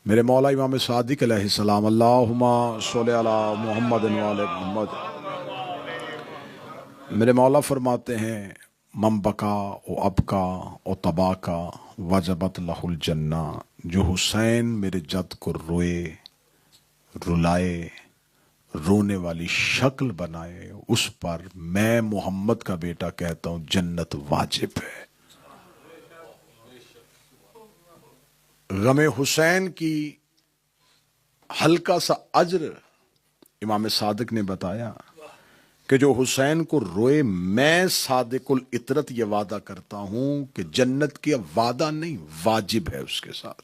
میرے مولا امام صادق علیہ السلام، اللہم صلی علی محمد و علی محمد۔ میرے مولا فرماتے ہیں من بکا و ابکا و تباکا وجبت لہ الجنہ، جو حسین میرے جد کو روئے، رلائے، رونے والی شکل بنائے، اس پر میں محمد کا بیٹا کہتا ہوں جنت واجب ہے۔ غم حسین کی ہلکا سا اجر امام صادق نے بتایا کہ جو حسین کو روئے، میں صادق العطرت یہ وعدہ کرتا ہوں کہ جنت کی وعدہ نہیں، واجب ہے اس کے ساتھ۔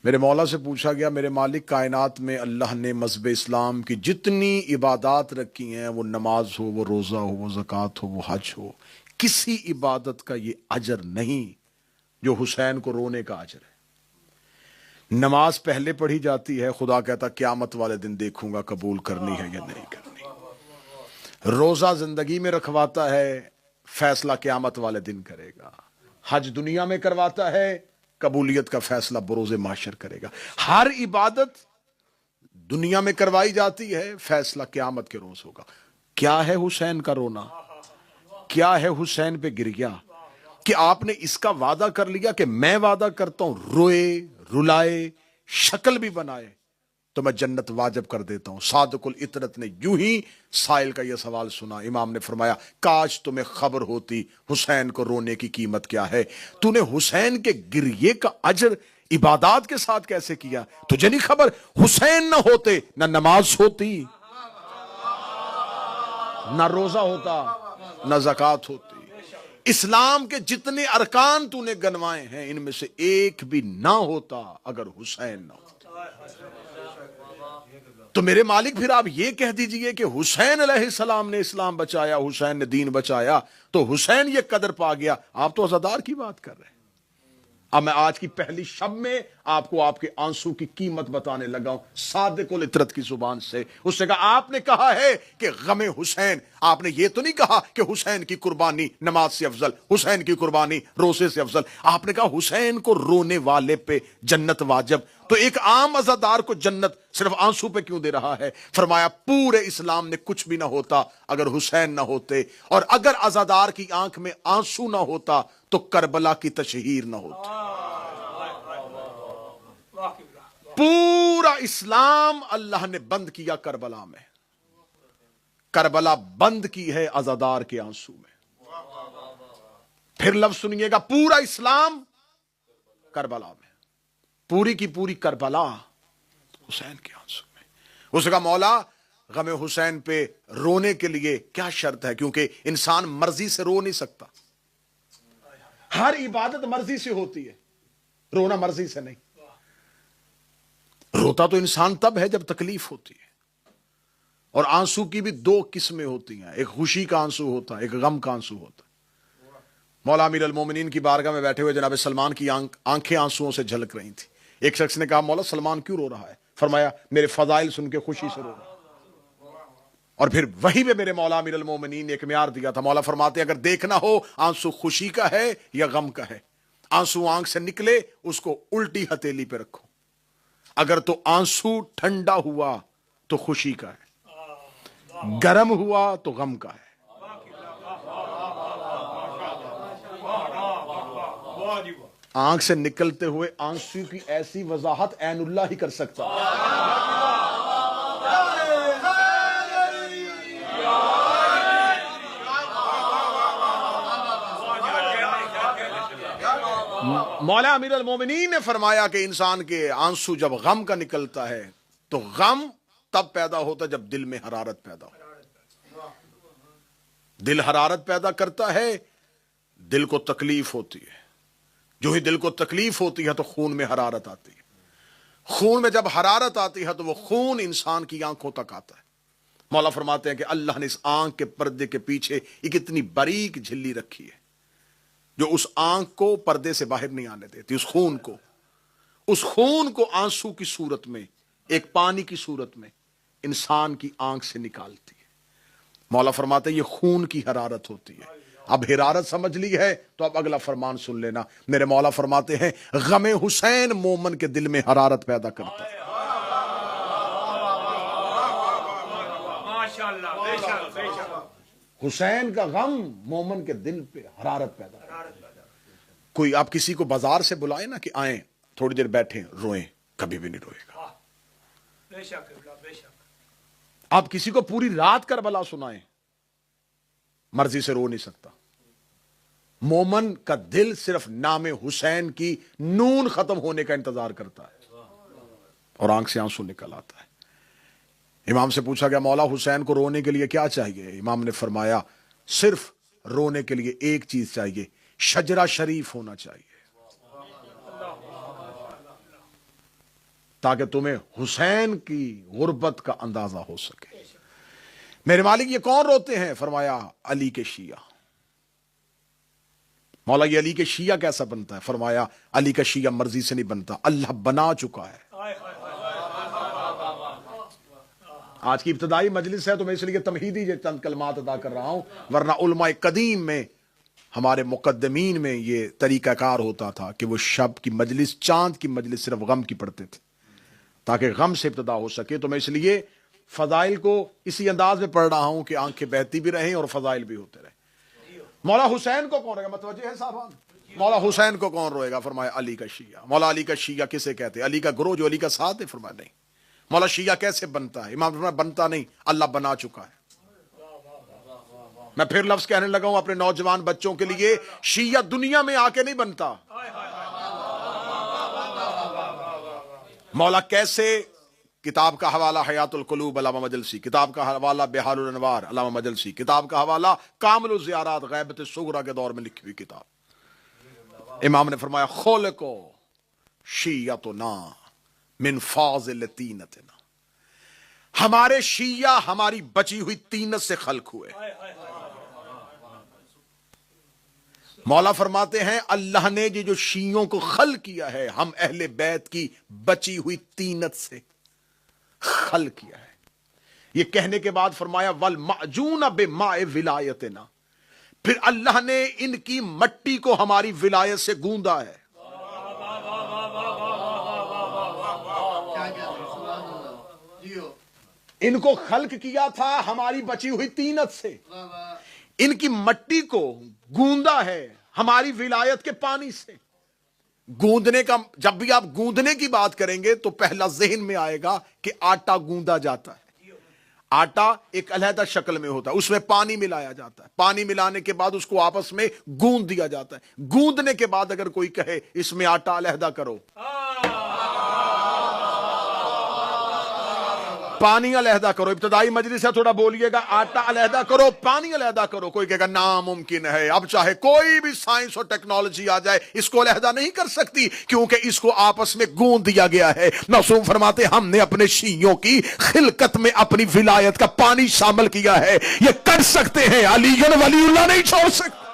میرے مولا سے پوچھا گیا میرے مالک، کائنات میں اللہ نے مذہب اسلام کی جتنی عبادات رکھی ہیں، وہ نماز ہو، وہ روزہ ہو، وہ زکوٰۃ ہو، وہ حج ہو، کسی عبادت کا یہ اجر نہیں جو حسین کو رونے کا اجر ہے۔ نماز پہلے پڑھی جاتی ہے، خدا کہتا قیامت والے دن دیکھوں گا قبول کرنی ہے یا نہیں کرنی۔ روزہ زندگی میں رکھواتا ہے، فیصلہ قیامت والے دن کرے گا۔ حج دنیا میں کرواتا ہے، قبولیت کا فیصلہ بروز محشر کرے گا۔ ہر عبادت دنیا میں کروائی جاتی ہے، فیصلہ قیامت کے روز ہوگا۔ کیا ہے حسین کا رونا؟ کیا ہے حسین پہ گریا؟ کہ آپ نے اس کا وعدہ کر لیا کہ میں وعدہ کرتا ہوں روئے، رلائے، شکل بھی بنائے تو میں جنت واجب کر دیتا ہوں۔ صادق العطرت نے یوں ہی سائل کا یہ سوال سنا، امام نے فرمایا کاش تمہیں خبر ہوتی حسین کو رونے کی قیمت کیا ہے، تو نے حسین کے گریے کا اجر عبادات کے ساتھ کیسے کیا؟ تجھے نہیں خبر حسین نہ ہوتے نہ نماز ہوتی، نہ روزہ ہوتا، نہ زکوٰۃ ہوتی۔ اسلام کے جتنے ارکان تو نے گنوائے ہیں، ان میں سے ایک بھی نہ ہوتا اگر حسین نہ ہوتا۔ تو میرے مالک پھر آپ یہ کہہ دیجئے کہ حسین علیہ السلام نے اسلام بچایا، حسین نے دین بچایا، تو حسین یہ قدر پا گیا۔ آپ تو عزادار کی بات کر رہے ہیں۔ اب میں آج کی پہلی شب میں آپ کو آپ کے آنسو کی قیمت بتانے لگا ہوں صادق العطرت کی زبان سے۔ اس نے کہا آپ نے کہا ہے کہ غم حسین، آپ نے یہ تو نہیں کہا کہ حسین کی قربانی نماز سے افضل، حسین کی قربانی روزے سے افضل۔ آپ نے کہا حسین کو رونے والے پہ جنت واجب، تو ایک عام عزادار کو جنت صرف آنسو پہ کیوں دے رہا ہے؟ فرمایا پورے اسلام نے کچھ بھی نہ ہوتا اگر حسین نہ ہوتے، اور اگر عزادار کی آنکھ میں آنسو نہ ہوتا تو کربلا کی تشہیر نہ ہوتی۔ پورا اسلام اللہ نے بند کیا کربلا میں، کربلا بند کی ہے عزادار کے آنسو میں۔ پھر لفظ سنیے گا، پورا اسلام کربلا میں، پوری کی پوری کربلا حسین کے آنسو میں۔ اس کا مولا غم حسین پہ رونے کے لیے کیا شرط ہے؟ کیونکہ انسان مرضی سے رو نہیں سکتا، ہر عبادت مرضی سے ہوتی ہے، رونا مرضی سے نہیں۔ روتا تو انسان تب ہے جب تکلیف ہوتی ہے، اور آنسو کی بھی دو قسمیں ہوتی ہیں، ایک خوشی کا آنسو ہوتا ہے، ایک غم کا آنسو ہوتا ہے۔ مولا امیر المومنین کی بارگاہ میں بیٹھے ہوئے جناب سلمان کی آنکھیں آنسوؤں سے جھلک رہی تھی۔ ایک شخص نے کہا مولا سلمان کیوں رو رہا ہے؟ فرمایا میرے فضائل سن کے خوشی سے رو رہا ہے۔ اور پھر وہی پہ میرے مولا امیر المومنین نے ایک معیار دیا تھا، مولا فرماتے اگر دیکھنا ہو آنسو خوشی کا ہے یا غم کا ہے، آنسو آنکھ سے نکلے اس کو الٹی ہتھیلی پہ رکھو، اگر تو آنسو ٹھنڈا ہوا تو خوشی کا ہے، گرم ہوا تو غم کا ہے۔ آنکھ سے نکلتے ہوئے آنسو کی ایسی وضاحت عین اللہ ہی کر سکتا ہے۔ مولا امیر المومنین نے فرمایا کہ انسان کے آنسو جب غم کا نکلتا ہے تو غم تب پیدا ہوتا ہے جب دل میں حرارت پیدا ہو۔ دل حرارت پیدا کرتا ہے، دل کو تکلیف ہوتی ہے، جو ہی دل کو تکلیف ہوتی ہے تو خون میں حرارت آتی ہے، خون میں جب حرارت آتی ہے تو وہ خون انسان کی آنکھوں تک آتا ہے۔ مولا فرماتے ہیں کہ اللہ نے اس آنکھ کے پردے کے پیچھے ایک اتنی باریک جھلی رکھی ہے جو اس آنکھ کو پردے سے باہر نہیں آنے دیتی، اس خون کو آنسو کی صورت میں، ایک پانی کی صورت میں انسان کی آنکھ سے نکالتی ہے۔ مولا فرماتے ہیں یہ خون کی حرارت ہوتی ہے، اب حرارت سمجھ لی ہے تو اب اگلا فرمان سن لینا. میرے مولا فرماتے ہیں غم حسین مومن کے دل میں حرارت پیدا کرتا ہے. حسین کا غم مومن کے دل پہ حرارت پیدا کرتا ہے. کوئی آپ کسی کو بازار سے بلائے نا کہ آئیں تھوڑی دیر بیٹھیں روئیں، کبھی بھی نہیں روئے گا. آپ کسی کو پوری رات کربلا سنائیں مرضی سے رو نہیں سکتا. مومن کا دل صرف نام حسین کی نون ختم ہونے کا انتظار کرتا ہے اور آنکھ سے آنسو نکل آتا ہے. امام سے پوچھا گیا مولا حسین کو رونے کے لیے کیا چاہیے؟ امام نے فرمایا صرف رونے کے لیے ایک چیز چاہیے، شجرہ شریف ہونا چاہیے، تاکہ تمہیں حسین کی غربت کا اندازہ ہو سکے. میرے مالک یہ کون روتے ہیں؟ فرمایا علی کے شیعہ. مولا یہ علی کے شیعہ کیسا بنتا ہے؟ فرمایا علی کا شیعہ مرضی سے نہیں بنتا، اللہ بنا چکا ہے. آج کی ابتدائی مجلس ہے تو میں اس لیے تمہیدی چند کلمات ادا کر رہا ہوں، ورنہ علماء قدیم میں ہمارے مقدمین میں یہ طریقہ کار ہوتا تھا کہ وہ شب کی مجلس، چاند کی مجلس صرف غم کی پڑھتے تھے تاکہ غم سے ابتدا ہو سکے. تو میں اس لیے فضائل کو اسی انداز میں پڑھ رہا ہوں کہ آنکھیں بہتی بھی رہیں اور فضائل بھی ہوتے رہیں. مولا حسین کو کون روئے گا؟ متوجہ ہے صاحبان؟ مولا حسین کو کون روئے گا؟ فرمایا علی کا شیعہ. مولا علی کا شیعہ کسے کہتے ہیں؟ علی کا گروہ جو علی کا ساتھ ہے. فرمایا نہیں. مولا شیعہ کیسے بنتا ہے؟ امام فرمایا بنتا نہیں، اللہ بنا چکا ہے. میں پھر لفظ کہنے لگا ہوں اپنے نوجوان بچوں کے لیے، شیعہ دنیا میں آ کے نہیں بنتا. مولا کیسے؟ کتاب کا حوالہ حیات القلوب علامہ مجلسی، کتاب کا حوالہ بحار الانوار علامہ مجلسی، کتاب کا حوالہ کامل الزیارات غیبت صغرا کے دور میں لکھی ہوئی کتاب. امام نے فرمایا خلقو شیعتنا من فاضل طینتنا، ہمارے شیعہ ہماری بچی ہوئی طینت سے خلق ہوئے. مولا فرماتے ہیں اللہ نے جو شیعوں کو خلق کیا ہے ہم اہل بیت کی بچی ہوئی طینت سے خلق کیا ہے. یہ کہنے کے بعد فرمایا والمعجون بماء ولایتنا، پھر اللہ نے ان کی مٹی کو ہماری ولایت سے گوندا ہے. ان کو خلق کیا تھا ہماری بچی ہوئی طینت سے، ان کی مٹی کو گوندا ہے ہماری ولایت کے پانی سے. گوندنے کا، جب بھی آپ گوندنے کی بات کریں گے تو پہلا ذہن میں آئے گا کہ آٹا گوندا جاتا ہے. آٹا ایک علیحدہ شکل میں ہوتا ہے، اس میں پانی ملایا جاتا ہے، پانی ملانے کے بعد اس کو آپس میں گوند دیا جاتا ہے. گوندنے کے بعد اگر کوئی کہے اس میں آٹا علیحدہ کرو، پانی علیحدہ کرو، ابتدائی مجلس ہے تھوڑا بولیے گا، آٹا علیحدہ کرو پانی علیحدہ کرو، کوئی کہے گا ناممکن ہے. اب چاہے کوئی بھی سائنس اور ٹیکنالوجی آ جائے اس کو علیحدہ نہیں کر سکتی، کیونکہ اس کو آپس میں گوند دیا گیا ہے. معصوم فرماتے ہم نے اپنے شیعوں کی خلقت میں اپنی ولایت کا پانی شامل کیا ہے. یہ کر سکتے ہیں، علی ولی اللہ نہیں چھوڑ سکتے.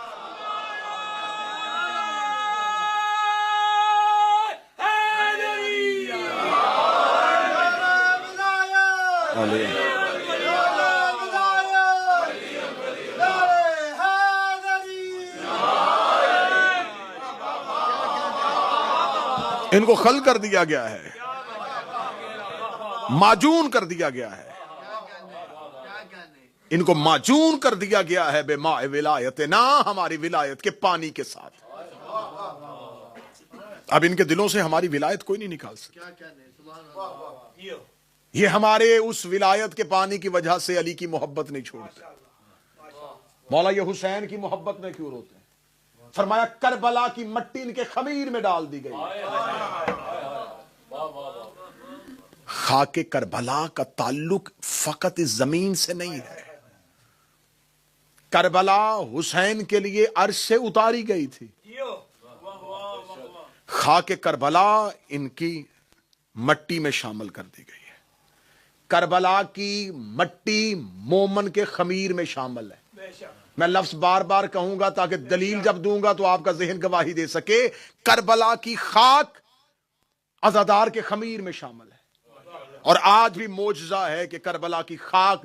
ان کو خلق کر دیا گیا ہے، معجون کر دیا گیا ہے، ان کو معجون کر دیا گیا ہے بماء ولایتنا، ہماری ولایت کے پانی کے ساتھ. اب ان کے دلوں سے ہماری ولایت کوئی نہیں نکال سکتا. یہ ہمارے اس ولایت کے پانی کی وجہ سے علی کی محبت نہیں چھوڑتے. مولا یہ حسین کی محبت میں کیوں روتے ہیں؟ فرمایا کربلا کی مٹی ان کے خمیر میں ڈال دی گئی. خاک کربلا کا تعلق فقط اس زمین سے نہیں ہے. کربلا حسین کے لیے عرش سے اتاری گئی تھی. خاک کربلا ان کی مٹی میں شامل کر دی گئی ہے. کربلا کی مٹی مومن کے خمیر میں شامل ہے. میں لفظ بار بار کہوں گا تاکہ دلیل جب دوں گا تو آپ کا ذہن گواہی دے سکے. کربلا کی خاک عزادار کے خمیر میں شامل ہے. اور آج بھی معجزہ ہے کہ کربلا کی خاک